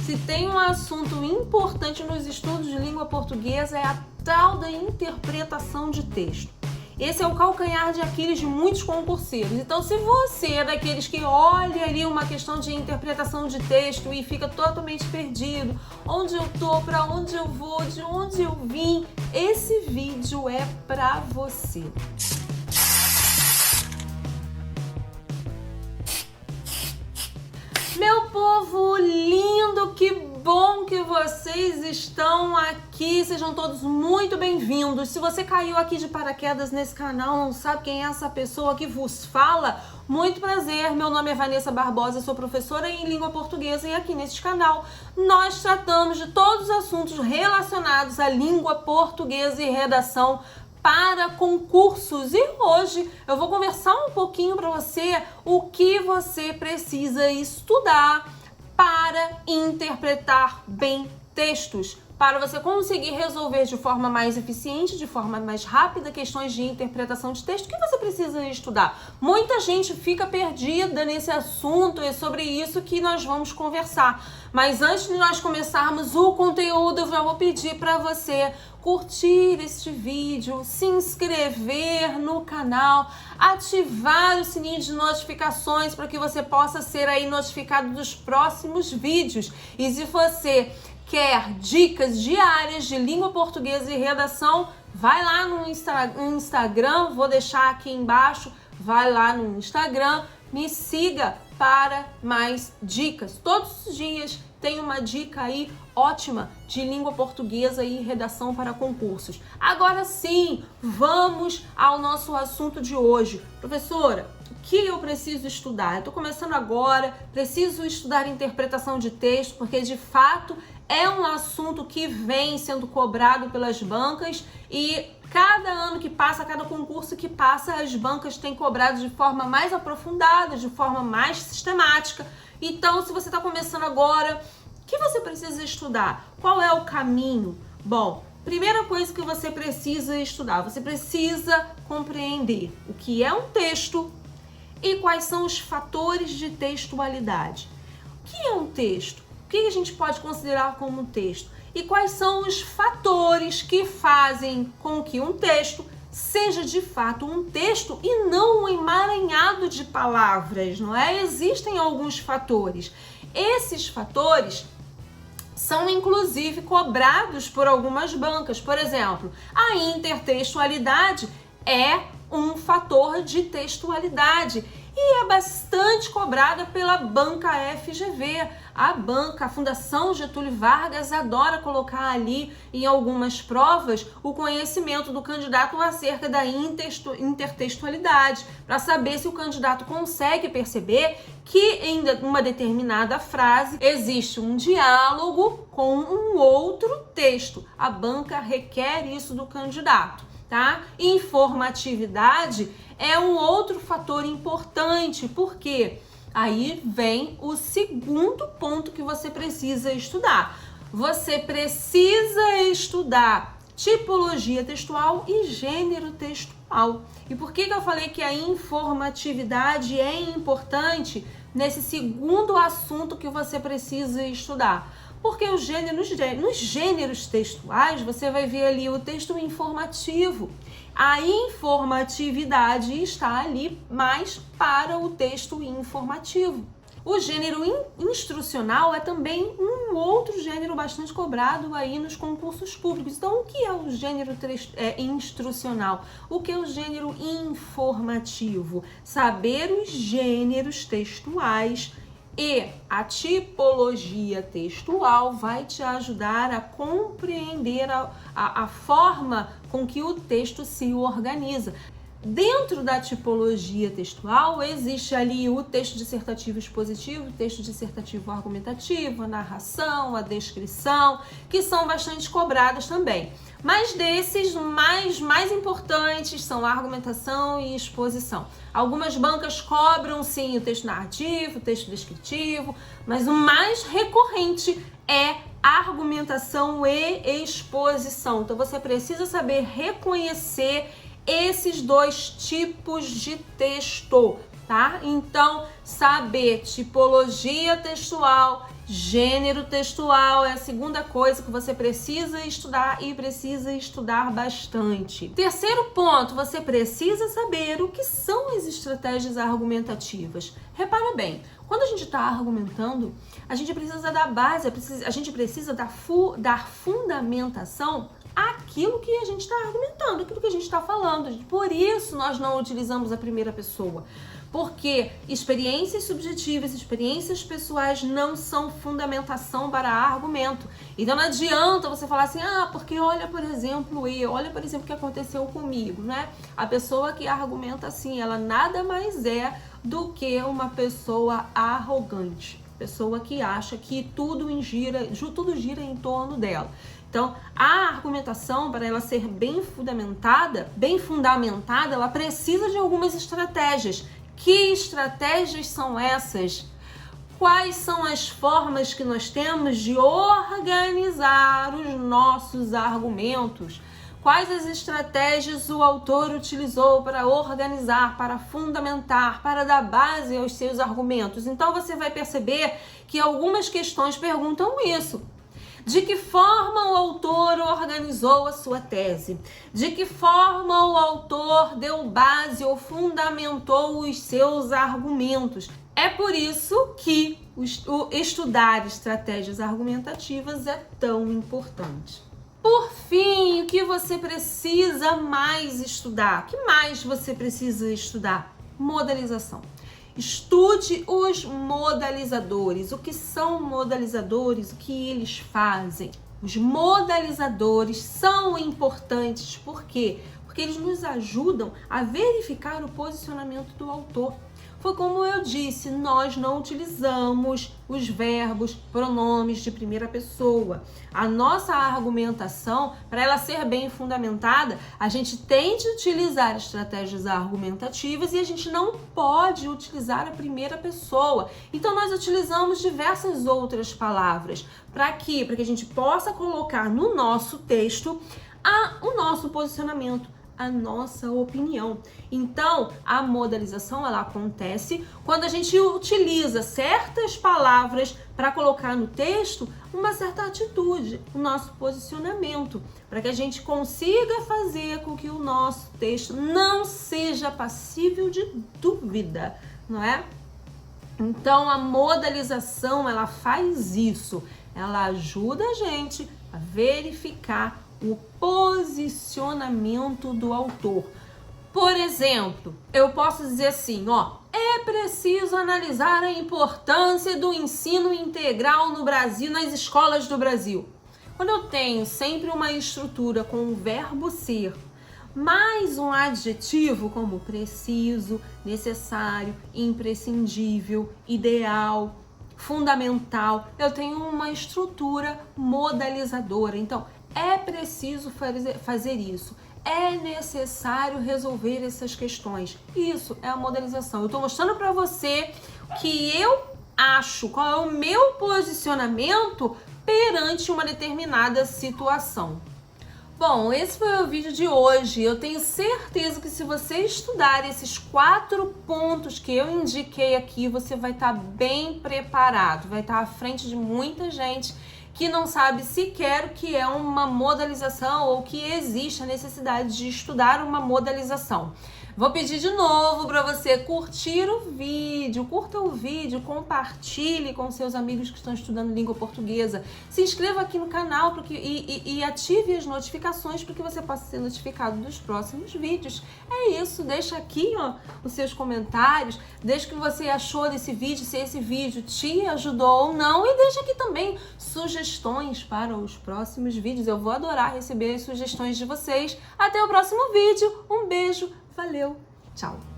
Se tem um assunto importante nos estudos de língua portuguesa é a tal da interpretação de texto. Esse é o calcanhar de Aquiles de muitos concurseiros. Então, se você é daqueles que olha ali uma questão de interpretação de texto e fica totalmente perdido, onde eu tô, para onde eu vou, de onde eu vim, esse vídeo é para você. Meu povo lindo, que bom que vocês estão aqui, sejam todos muito bem-vindos. Se você caiu aqui de paraquedas nesse canal, não sabe quem é essa pessoa que vos fala, muito prazer, meu nome é Vanessa Barbosa, sou professora em língua portuguesa e aqui nesse canal nós tratamos de todos os assuntos relacionados à língua portuguesa e redação para concursos. E hoje eu vou conversar um pouquinho para você o que você precisa estudar para interpretar bem textos, para você conseguir resolver de forma mais eficiente, de forma mais rápida, questões de interpretação de texto. O que você precisa estudar? Muita gente fica perdida nesse assunto, é sobre isso que nós vamos conversar. Mas antes de nós começarmos o conteúdo, eu já vou pedir para você curtir este vídeo, se inscrever no canal, ativar o sininho de notificações para que você possa ser aí notificado dos próximos vídeos. E se você quer dicas diárias de língua portuguesa e redação, vai lá no Instagram, vou deixar aqui embaixo, vai lá no Instagram, me siga para mais dicas. Todos os dias tem uma dica aí ótima de língua portuguesa e redação para concursos. Agora sim, vamos ao nosso assunto de hoje. Professora, o que eu preciso estudar? Eu estou começando agora, preciso estudar interpretação de texto, porque de fato é um assunto que vem sendo cobrado pelas bancas e cada ano que passa, cada concurso que passa, as bancas têm cobrado de forma mais aprofundada, de forma mais sistemática. Então, se você está começando agora, o que você precisa estudar? Qual é o caminho? Bom, primeira coisa que você precisa estudar, você precisa compreender o que é um texto e quais são os fatores de textualidade. O que é um texto? O que a gente pode considerar como um texto? E quais são os fatores que fazem com que um texto seja de fato um texto e não um emaranhado de palavras, não é? Existem alguns fatores. Esses fatores são inclusive cobrados por algumas bancas. Por exemplo, a intertextualidade é um fator de textualidade e é bastante cobrada pela banca FGV. A Fundação Getúlio Vargas adora colocar ali em algumas provas o conhecimento do candidato acerca da intertextualidade, para saber se o candidato consegue perceber que em uma determinada frase existe um diálogo com um outro texto. A banca requer isso do candidato, tá? Informatividade é um outro fator importante, porque aí vem o segundo ponto que você precisa estudar. Você precisa estudar tipologia textual e gênero textual. E por que eu falei que a informatividade é importante nesse segundo assunto que você precisa estudar? Porque nos gêneros textuais você vai ver ali o texto informativo. A informatividade está ali mais para o texto informativo. O gênero instrucional é também um outro gênero bastante cobrado aí nos concursos públicos. Então, o que é o gênero instrucional? O que é o gênero informativo? Saber os gêneros textuais e a tipologia textual vai te ajudar a compreender a forma com que o texto se organiza. Dentro da tipologia textual, existe ali o texto dissertativo expositivo, o texto dissertativo argumentativo, a narração, a descrição, que são bastante cobradas também. Mas desses, mais importantes são a argumentação e exposição. Algumas bancas cobram, sim, o texto narrativo, o texto descritivo, mas o mais recorrente é argumentação e exposição. Então, você precisa saber reconhecer esses dois tipos de texto, tá? Então, saber tipologia textual Gênero textual é a segunda coisa que você precisa estudar e precisa estudar bastante. Terceiro ponto, você precisa saber o que são as estratégias argumentativas. Repara bem, quando a gente está argumentando, a gente precisa dar base, a gente precisa dar fundamentação àquilo que a gente está argumentando, aquilo que a gente está falando. Por isso nós não utilizamos a primeira pessoa. Porque experiências subjetivas, experiências pessoais não são fundamentação para argumento. Então não adianta você falar assim, porque olha, por exemplo, o que aconteceu comigo, né? A pessoa que argumenta assim, ela nada mais é do que uma pessoa arrogante. Pessoa que acha que tudo gira em torno dela. Então, a argumentação, para ela ser bem fundamentada, ela precisa de algumas estratégias. Que estratégias são essas? Quais são as formas que nós temos de organizar os nossos argumentos? Quais as estratégias o autor utilizou para organizar, para fundamentar, para dar base aos seus argumentos? Então você vai perceber que algumas questões perguntam isso. De que forma o autor organizou a sua tese? De que forma o autor deu base ou fundamentou os seus argumentos? É por isso que estudar estratégias argumentativas é tão importante. Por fim, o que você precisa mais estudar? O que mais você precisa estudar? Modalização. Estude os modalizadores. O que são modalizadores? O que eles fazem? Os modalizadores são importantes. Por quê? Porque eles nos ajudam a verificar o posicionamento do autor. Foi como eu disse, nós não utilizamos os verbos, pronomes de primeira pessoa. A nossa argumentação, para ela ser bem fundamentada, a gente tem de utilizar estratégias argumentativas e a gente não pode utilizar a primeira pessoa. Então, nós utilizamos diversas outras palavras. Para quê? Para que a gente possa colocar no nosso texto o nosso posicionamento, a nossa opinião. Então, a modalização ela acontece quando a gente utiliza certas palavras para colocar no texto uma certa atitude, o nosso posicionamento, para que a gente consiga fazer com que o nosso texto não seja passível de dúvida, não é? Então, a modalização ela faz isso, ela ajuda a gente a verificar o posicionamento do autor. Por exemplo, eu posso dizer assim, é preciso analisar a importância do ensino integral no Brasil, nas escolas do Brasil. Quando eu tenho sempre uma estrutura com o verbo ser, mais um adjetivo como preciso, necessário, imprescindível, ideal, fundamental, eu tenho uma estrutura modalizadora. Então, é preciso fazer isso. É necessário resolver essas questões. Isso é a modalização. Eu estou mostrando para você que eu acho qual é o meu posicionamento perante uma determinada situação. Bom, esse foi o vídeo de hoje. Eu tenho certeza que se você estudar esses 4 pontos que eu indiquei aqui, você vai estar bem preparado, vai estar à frente de muita gente que não sabe sequer o que é uma modalização ou que existe a necessidade de estudar uma modalização. Vou pedir de novo para você curtir o vídeo, curta o vídeo, compartilhe com seus amigos que estão estudando língua portuguesa. Se inscreva aqui no canal e ative as notificações para que você possa ser notificado dos próximos vídeos. É isso, deixa aqui os seus comentários, deixa o que você achou desse vídeo, se esse vídeo te ajudou ou não, e deixa aqui também sugestões para os próximos vídeos. Eu vou adorar receber as sugestões de vocês. Até o próximo vídeo, um beijo! Valeu, tchau!